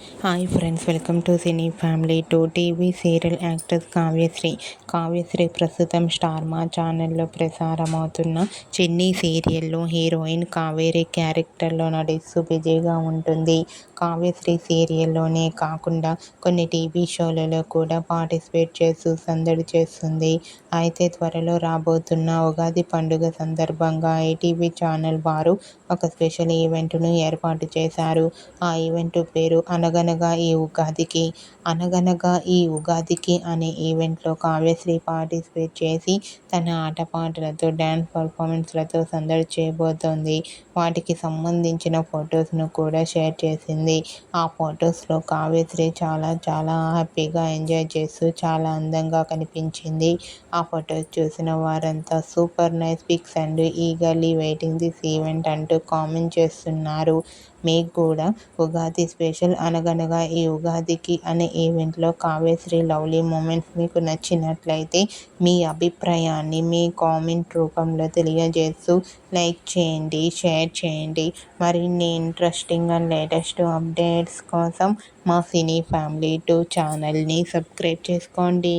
Hi friends, welcome to cine family. TV serial actress Kavyasri ప్రస్తుతం star మా ఛానల్లో ప్రసారమవుతున్న చిన్ని సీరియల్లో హీరోయిన్ కావేరి క్యారెక్టర్లో నటిస్తూ బిజీగా ఉంటుంది. కావ్యశ్రీ సీరియల్లోనే కాకుండా కొన్ని టీవీ షోలలో కూడా పార్టిసిపేట్ చేస్తూ సందడి చేస్తుంది. అయితే త్వరలో రాబోతున్న ఉగాది పండుగ సందర్భంగా ఈటీవీ ఛానల్ వారు ఒక స్పెషల్ ఈవెంట్ను ఏర్పాటు చేశారు. ఆ ఈవెంట్ పేరు అనగనగా ఈ ఉగాదికి అనే ఈవెంట్లో కావ్యశ్రీ పార్టిసిపేట్ చేసి తన ఆటపాటలతో, డ్యాన్స్ పర్ఫార్మెన్స్లతో సందడి చేయబోతోంది. వాటికి సంబంధించిన ఫొటోస్ను కూడా షేర్ చేసింది. ఆ ఫొటోస్లో కావ్యశ్రీ చాలా చాలా హ్యాపీగా ఎంజాయ్ చేస్తూ చాలా అందంగా కనిపించింది. ఆ ఫొటోస్ చూసిన వారంతా super nice pics and eagerly waiting this event అంటూ కామెంట్ చేస్తున్నారు. మీకు కూడా ఉగాది స్పెషల్ అనగనగా ఈ ఉగాదికి అనే ఈవెంట్లో కావ్యశ్రీ లవ్లీ మూమెంట్స్ మీకు నచ్చినట్లయితే మీ అభిప్రాయాన్ని మీ కామెంట్ రూపంలో తెలియజేస్తూ లైక్ చేయండి, షేర్ చేయండి. మరిన్ని ఇంట్రెస్టింగ్ అండ్ లేటెస్ట్ అప్డేట్స్ కోసం మా సినీ ఫ్యామిలీ 2 ఛానల్ని సబ్స్క్రైబ్ చేసుకోండి.